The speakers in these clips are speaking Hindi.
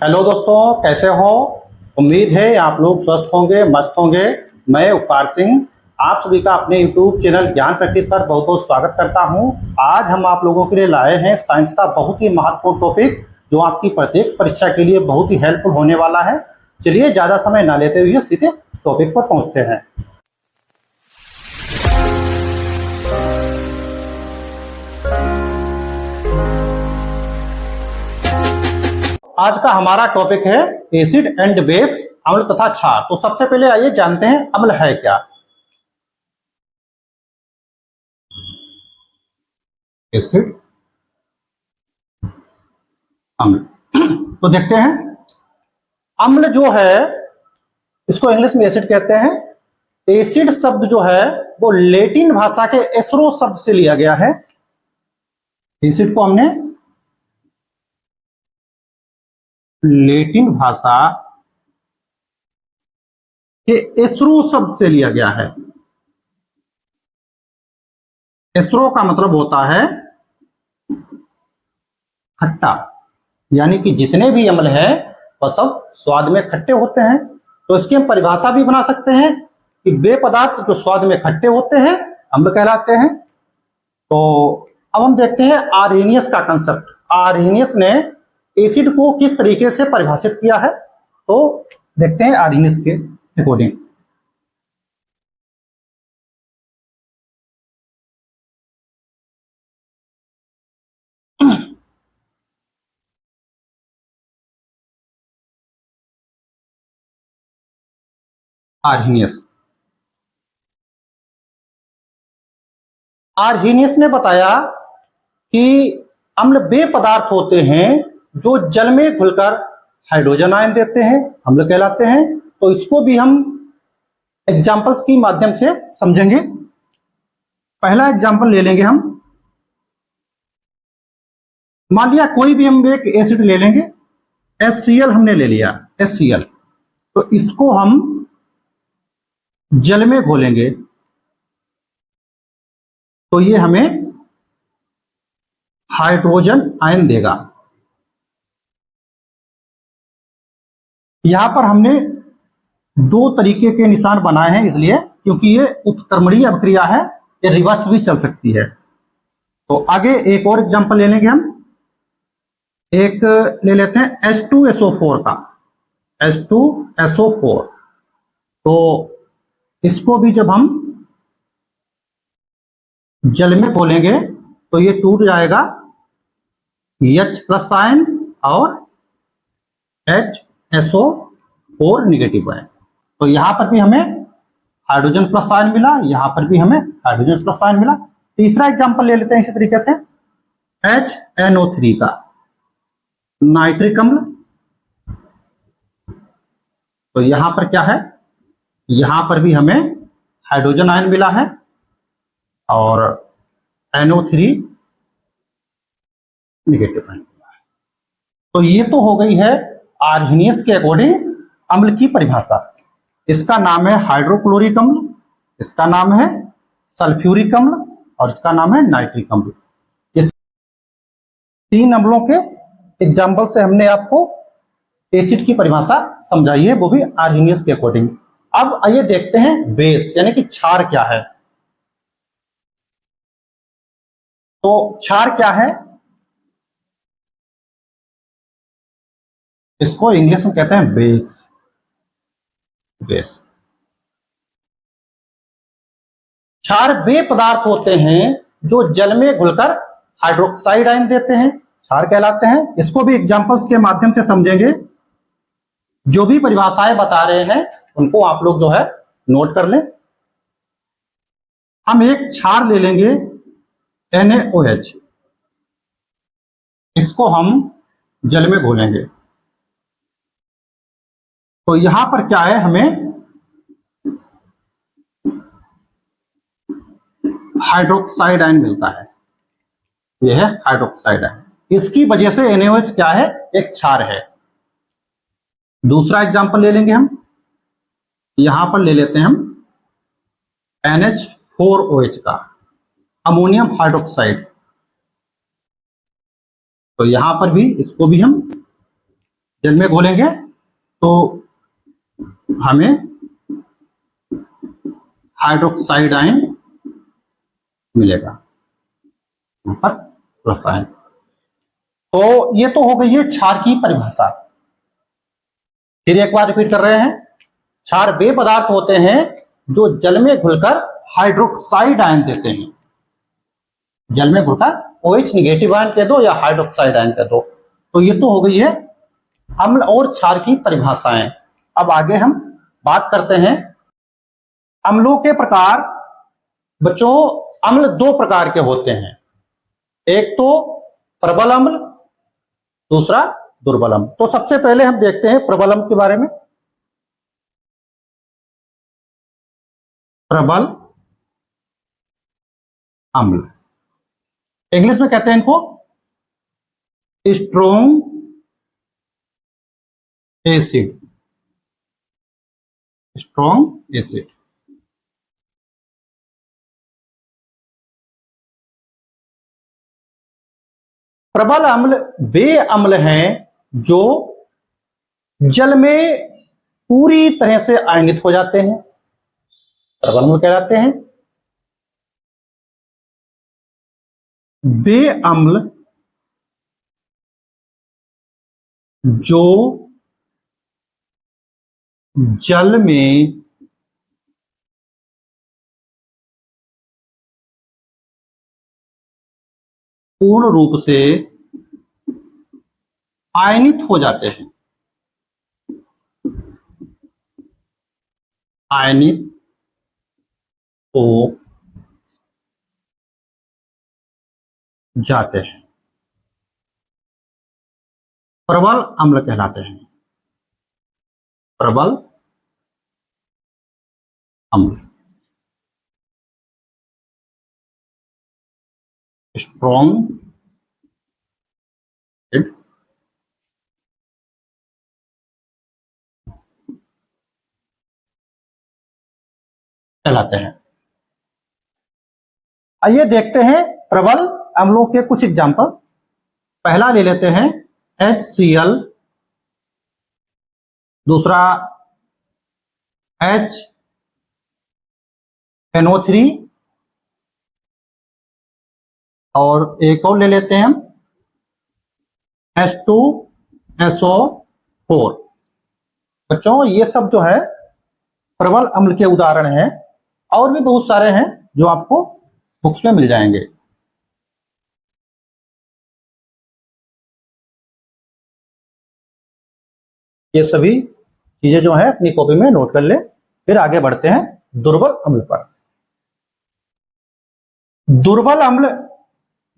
हेलो दोस्तों, कैसे हो। उम्मीद है आप लोग स्वस्थ होंगे, मस्त होंगे। मैं उपकार सिंह आप सभी का अपने YouTube चैनल ज्ञान प्रैक्टिस पर बहुत बहुत स्वागत करता हूं। आज हम आप लोगों के लिए लाए हैं साइंस का बहुत ही महत्वपूर्ण टॉपिक, जो आपकी प्रत्येक परीक्षा के लिए बहुत ही हेल्पफुल होने वाला है। चलिए ज़्यादा समय ना लेते हुए सीधे टॉपिक पर पहुँचते हैं। आज का हमारा टॉपिक है एसिड एंड बेस, अम्ल तथा क्षार। तो सबसे पहले आइए जानते हैं अम्ल है क्या। एसिड, अम्ल। तो देखते हैं, अम्ल जो है इसको इंग्लिश में एसिड कहते हैं। एसिड शब्द जो है वो लैटिन भाषा के एस्रो शब्द से लिया गया है। एसिड को हमने लैटिन भाषा के एस्रो शब्द से लिया गया है। एस्रो का मतलब होता है खट्टा, यानी कि जितने भी अम्ल है वह सब स्वाद में खट्टे होते हैं। तो इसकी हम परिभाषा भी बना सकते हैं कि वे पदार्थ जो स्वाद में खट्टे होते हैं अम्ल कहलाते हैं। तो अब हम देखते हैं आर्हेनियस का कंसेप्ट। आर्हेनियस ने एसिड को किस तरीके से परिभाषित किया है, तो देखते हैं आर्हेनियस के अकॉर्डिंग। आर्हेनियस आर्हेनियस ने बताया कि अम्ल वे पदार्थ होते हैं जो जल में घुलकर हाइड्रोजन आयन देते हैं, अम्ल कहलाते हैं। तो इसको भी हम एग्जाम्पल्स के माध्यम से समझेंगे। पहला एग्जाम्पल ले लेंगे हम। मान लिया कोई भी हम एक एसिड ले लेंगे, HCl हमने ले लिया, HCl। तो इसको हम जल में घोलेंगे तो ये हमें हाइड्रोजन आयन देगा। यहां पर हमने दो तरीके के निशान बनाए हैं, इसलिए क्योंकि ये उत्क्रमणीय अभिक्रिया है, ये रिवर्स भी चल सकती है। तो आगे एक और एग्जांपल ले लेंगे हम। एक ले लेते हैं H2SO4 का, H2SO4। तो इसको भी जब हम जल में घोलेंगे तो ये टूट जाएगा H+ आयन और HSO4 नेगेटिव आयन। तो यहां पर भी हमें हाइड्रोजन प्लस आयन मिला, यहां पर भी हमें हाइड्रोजन प्लस आयन मिला। तीसरा एग्जांपल ले लेते हैं इसी तरीके से, HNO3 का, नाइट्रिक अम्ल। तो यहां पर क्या है, यहां पर भी हमें हाइड्रोजन आयन मिला है और NO3 नेगेटिव आयन मिला है। तो ये तो हो गई है आर्हेनियस के अकॉर्डिंग अम्ल की परिभाषा। इसका नाम है हाइड्रोक्लोरिक अम्ल, इसका नाम है सल्फ्यूरिक अम्ल और इसका नाम है नाइट्रिक अम्ल। ये तीन अम्लों के एग्जाम्पल से हमने आपको एसिड की परिभाषा समझाई है, वो भी आर्हेनियस के अकॉर्डिंग। अब आइए देखते हैं बेस यानी कि क्षार क्या है। तो क्षार क्या है, इसको इंग्लिश में कहते हैं बेस। बेस क्षार वे पदार्थ होते हैं जो जल में घुलकर हाइड्रोक्साइड आयन देते हैं, क्षार कहलाते हैं। इसको भी एग्जांपल्स के माध्यम से समझेंगे। जो भी परिभाषाएं बता रहे हैं उनको आप लोग जो है नोट कर लें। हम एक क्षार ले लेंगे NaOH, इसको हम जल में घोलेंगे तो यहां पर क्या है, हमें हाइड्रोक्साइड आयन मिलता है। यह है हाइड्रोक्साइड आयन, इसकी वजह से NaOH क्या है, एक क्षार है। दूसरा एग्जांपल ले लेंगे हम, यहां पर ले लेते हैं हम NH4OH का, अमोनियम हाइड्रोक्साइड। तो यहां पर भी इसको भी हम जल में घोलेंगे तो हमें हाइड्रोक्साइड आयन मिलेगा, यहां पर प्लस आयन। तो ये तो हो गई है क्षार की परिभाषा। फिर एक बार रिपीट कर रहे हैं, क्षार वे पदार्थ होते हैं जो जल में घुलकर हाइड्रोक्साइड आयन देते हैं। जल में घुलकर OH निगेटिव आयन कह दो या हाइड्रोक्साइड आयन कह दो। तो ये तो हो गई है अम्ल और क्षार की परिभाषाएं। अब आगे हम बात करते हैं अम्लों के प्रकार। बच्चों, अम्ल दो प्रकार के होते हैं, एक तो प्रबल अम्ल, दूसरा दुर्बल अम्ल। तो सबसे पहले हम देखते हैं प्रबल अम्ल के बारे में। प्रबल अम्ल, इंग्लिश में कहते हैं इनको स्ट्रोंग एसिड। Strong acid. प्रबल अम्ल वे अम्ल हैं जो जल में पूरी तरह से आयनित हो जाते हैं, प्रबल अम्ल कहलाते हैं। वे अम्ल जो जल में पूर्ण रूप से आयनित हो जाते हैं, आयनित हो जाते हैं, प्रबल अम्ल कहलाते हैं। प्रबल अम्ल, स्ट्रॉन्ग एसिड कहलाते हैं। आइए देखते हैं प्रबल अम्लों के कुछ एग्जाम्पल। पहला ले लेते हैं HCl, दूसरा HNO3 और एक और ले लेते हैं हम H2SO4। बच्चों, ये सब जो है प्रबल अम्ल के उदाहरण हैं, और भी बहुत सारे हैं जो आपको बुक्स में मिल जाएंगे। ये सभी चीजें जो है अपनी कॉपी में नोट कर ले। फिर आगे बढ़ते हैं दुर्बल अम्ल पर। दुर्बल अम्ल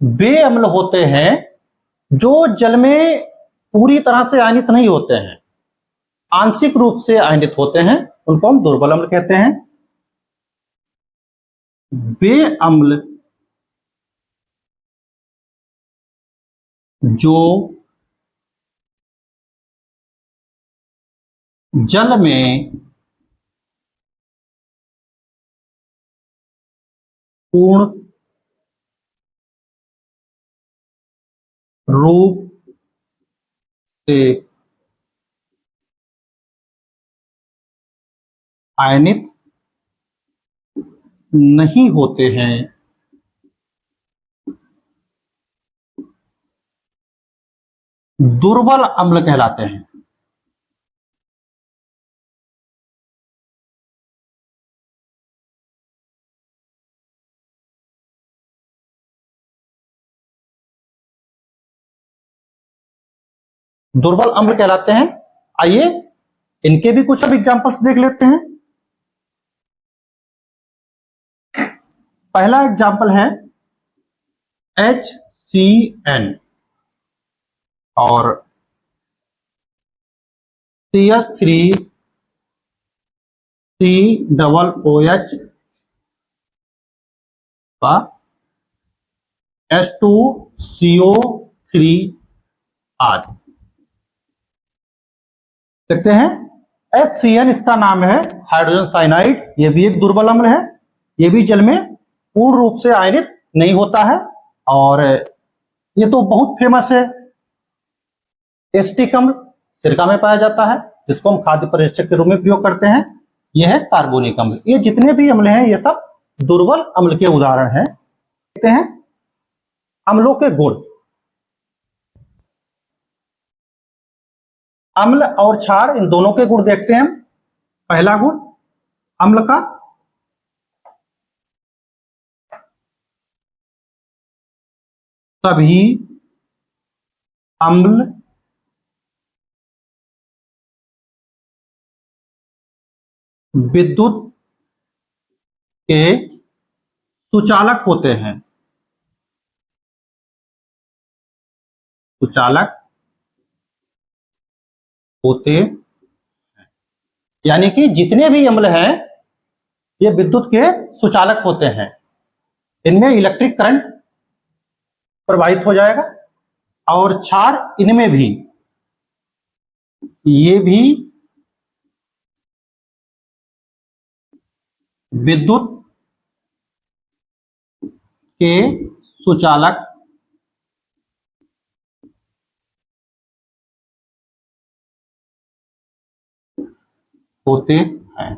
वे अम्ल होते हैं जो जल में पूरी तरह से आयनित नहीं होते हैं, आंशिक रूप से आयनित होते हैं, उनको हम दुर्बल अम्ल कहते हैं। वे अम्ल जो जल में पूर्ण रूप से आयनित नहीं होते हैं, दुर्बल अम्ल कहलाते हैं। दुर्बल अम्ल कहलाते हैं। आइए इनके भी कुछ अब एग्जांपल्स देख लेते हैं। पहला एग्जांपल है HCN और CH3COOH का H2CO3R देखते हैं। HCN इसका नाम है हाइड्रोजन साइनाइड। यह भी एक दुर्बल अम्ल है, यह भी जल में पूर्ण रूप से आयनित नहीं होता है, और ये तो बहुत फेमस है। एसिटिक अम्ल, सिरका में पाया जाता है, जिसको हम खाद्य परिरक्षक के रूप में प्रयोग करते हैं। यह है कार्बोनिक अम्ल। ये जितने भी अम्ल हैं ये सब दुर्बल अम्ल के उदाहरण हैं। देखते हैं अम्लों के गुण। अम्ल और क्षार, इन दोनों के गुण देखते हैं हम। पहला गुण अम्ल का, सभी अम्ल विद्युत के सुचालक होते हैं। सुचालक होते हैं, यानी कि जितने भी अम्ल हैं ये विद्युत के सुचालक होते हैं। इनमें इलेक्ट्रिक करंट प्रवाहित हो जाएगा। और क्षार, इनमें भी, ये भी विद्युत के सुचालक होते हैं।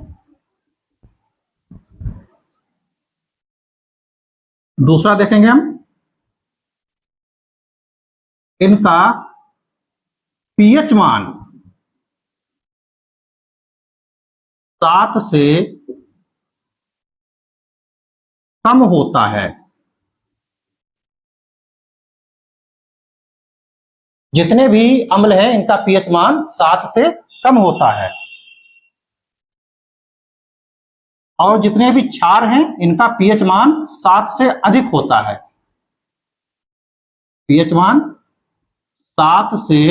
दूसरा देखेंगे हम, इनका पीएच मान 7 से कम होता है। जितने भी अम्ल हैं इनका पीएच मान 7 से कम होता है। और जितने भी क्षार हैं इनका पीएच मान 7 से अधिक होता है। पीएच मान 7 से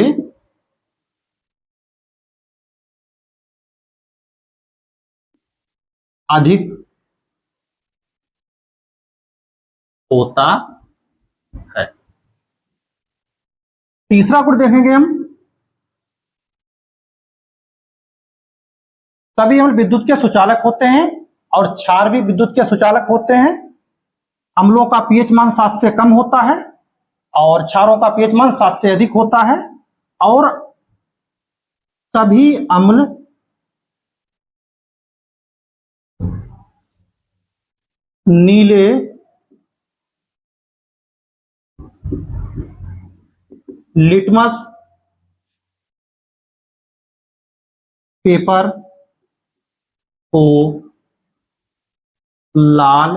अधिक होता है। तीसरा गुण देखेंगे हम, सभी अम्ल विद्युत के सुचालक होते हैं और क्षार भी विद्युत के सुचालक होते हैं। अम्लों का पीएच मान 7 से कम होता है और क्षारों का पीएच मान 7 से अधिक होता है। और सभी अम्ल नीले लिटमस पेपर को लाल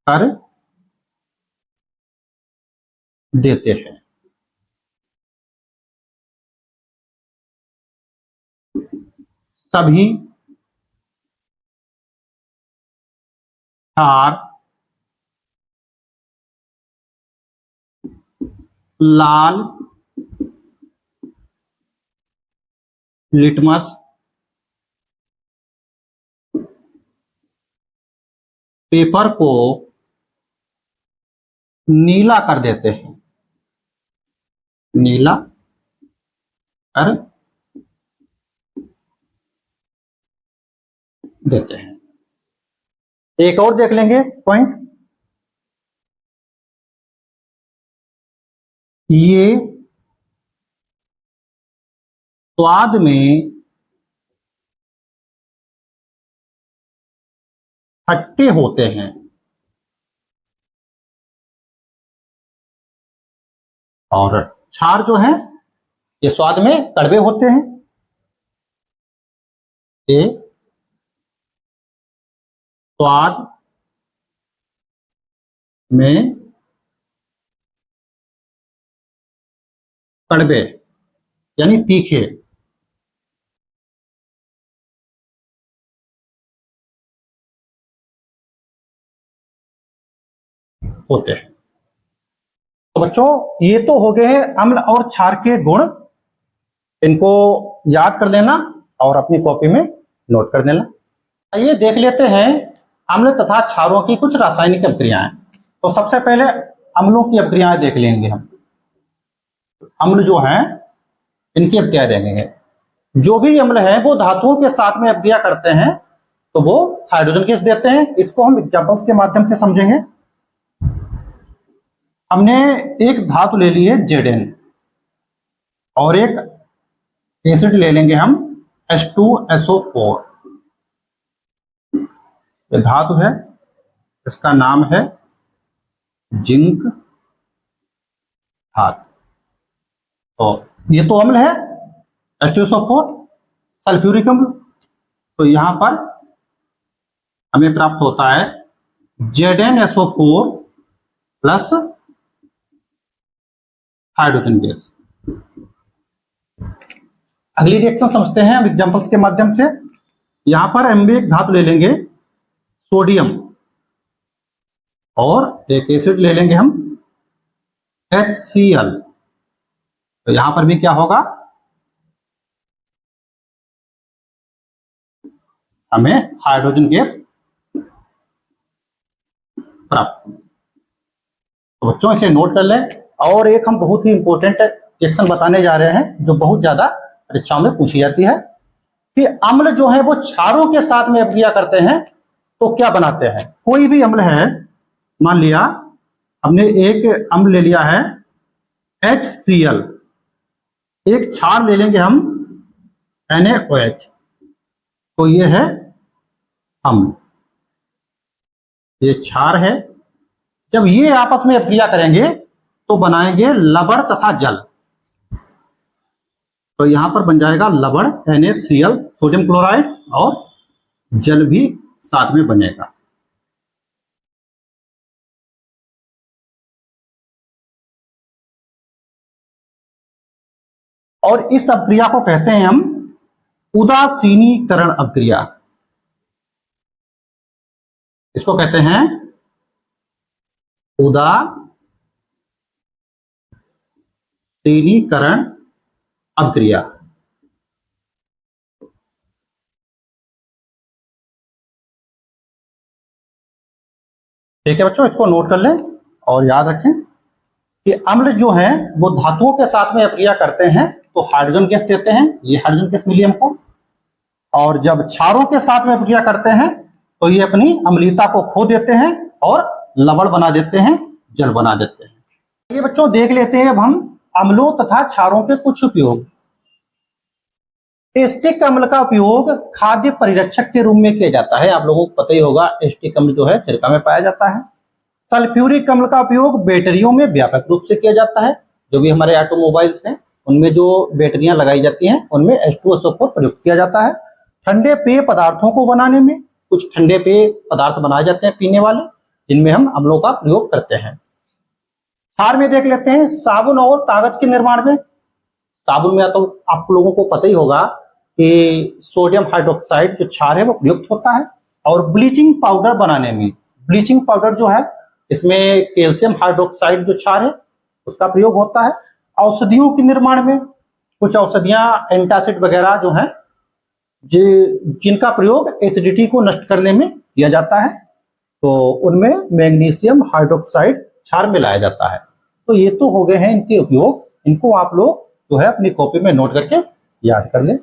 कर देते हैं। सभी क्षार लाल लिटमस पेपर को नीला कर देते हैं। नीला कर देते हैं। एक और देख लेंगे पॉइंट, ये स्वाद में खट्टे होते हैं। और क्षार जो है ये स्वाद में कड़वे होते हैं। ये स्वाद में कड़वे यानी तीखे होते हैं। तो बच्चों ये तो हो गए हैं अम्ल और क्षार के गुण। इनको याद कर लेना और अपनी कॉपी में नोट कर देना। आइए देख लेते हैं अम्ल तथा क्षारों की कुछ रासायनिक अभिक्रियाएं। तो सबसे पहले अम्लों की अभिक्रियाएं देख लेंगे हम। अम्ल जो हैं इनकी अभिक्रियाएं देखेंगे। जो भी अम्ल है वो धातुओं के साथ में अभिक्रिया करते हैं तो वो हाइड्रोजन गैस देते हैं। इसको हम एग्जांपल्स के माध्यम से समझेंगे। हमने एक धातु ले ली है Zn और एक एसिड ले लेंगे हम H2SO4। ये धातु है, इसका नाम है जिंक धातु। तो ये तो अम्ल है H2SO4, सल्फ्यूरिक अम्ल। तो यहां पर हमें प्राप्त होता है ZnSO4 प्लस हाइड्रोजन गैस। अगली रिएक्शन समझते हैं हम एग्जांपल्स के माध्यम से। यहां पर हम एक धातु ले लेंगे सोडियम और एक एसिड ले लेंगे हम HCl। तो यहां पर भी क्या होगा, हमें हाइड्रोजन गैस प्राप्त। तो बच्चों इसे नोट कर लें। और एक हम बहुत ही इंपॉर्टेंट रिएक्शन बताने जा रहे हैं जो बहुत ज्यादा परीक्षाओं में पूछी जाती है कि अम्ल जो है वो क्षारों के साथ में अभिक्रिया करते हैं तो क्या बनाते हैं। कोई भी अम्ल है, मान लिया हमने एक अम्ल ले लिया है HCl, एक क्षार ले लेंगे हम NaOH। तो ये है अम्ल, ये क्षार है। जब ये आपस में अभिक्रिया करेंगे तो बनाएंगे लवण तथा जल। तो यहां पर बन जाएगा लवण NaCl सोडियम क्लोराइड और जल भी साथ में बनेगा। और इस अभिक्रिया को कहते हैं हम उदासीनीकरण अभिक्रिया। इसको कहते हैं उदासीनीकरण अभिक्रिया। ठीक है बच्चों, इसको नोट कर लें और याद रखें कि अम्ल जो है वो धातुओं के साथ में अभिक्रिया करते हैं तो हाइड्रोजन गैस देते हैं। ये हाइड्रोजन गैस मिली हमको। और जब क्षारों के साथ में अभिक्रिया करते हैं तो ये अपनी अम्लीयता को खो देते हैं और लवण बना देते हैं, जल बना देते हैं। ये बच्चों देख लेते हैं अब हम अम्लों तथा क्षारों के कुछ उपयोग। एस्टिक अम्ल का उपयोग खाद्य परिरक्षक के रूप में किया जाता है। आप लोगों को पता ही होगा एस्टिक अम्ल जो है सिरका में पाया जाता है। सल्फ्यूरिक अम्ल का उपयोग बैटरियों में व्यापक रूप से किया जाता है। जो भी हमारे ऑटोमोबाइल्स हैं उनमें जो बैटरियां लगाई जाती हैं उनमें H2SO4 प्रयुक्त किया जाता है। ठंडे पेय पदार्थों को बनाने में, कुछ ठंडे पेय पदार्थ बनाए जाते हैं पीने वाले, जिनमें हम अम्लों का प्रयोग करते हैं। क्षार में देख लेते हैं साबुन और कागज के निर्माण में। साबुन में तो आप लोगों को पता ही होगा कि सोडियम हाइड्रोक्साइड जो क्षार है वो प्रयुक्त होता है। और ब्लीचिंग पाउडर बनाने में, ब्लीचिंग पाउडर जो है इसमें कैल्शियम हाइड्रोक्साइड जो क्षार है उसका प्रयोग होता है। औषधियों के निर्माण में कुछ औषधियां एंटासिड वगैरह जो है जिनका प्रयोग एसिडिटी को नष्ट करने में किया जाता है तो उनमें मैग्नीशियम हाइड्रोक्साइड क्षार मिलाया जाता है। तो ये तो हो गए हैं इनके उपयोग। इनको आप लोग जो है अपनी कॉपी में नोट करके याद कर लें।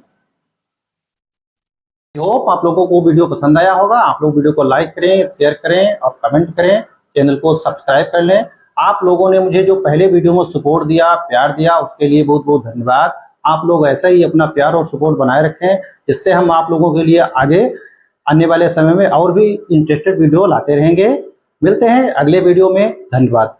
होप आप लोगों को वीडियो पसंद आया होगा। आप लोग वीडियो को लाइक करें, शेयर करें और कमेंट करें, चैनल को सब्सक्राइब कर लें। आप लोगों ने मुझे जो पहले वीडियो में सपोर्ट दिया, प्यार दिया, उसके लिए बहुत बहुत धन्यवाद। आप लोग ऐसा ही अपना प्यार और सपोर्ट बनाए रखें, जिससे हम आप लोगों के लिए आगे आने वाले समय में और भी इंटरेस्टेड वीडियो लाते रहेंगे। मिलते हैं अगले वीडियो में। धन्यवाद।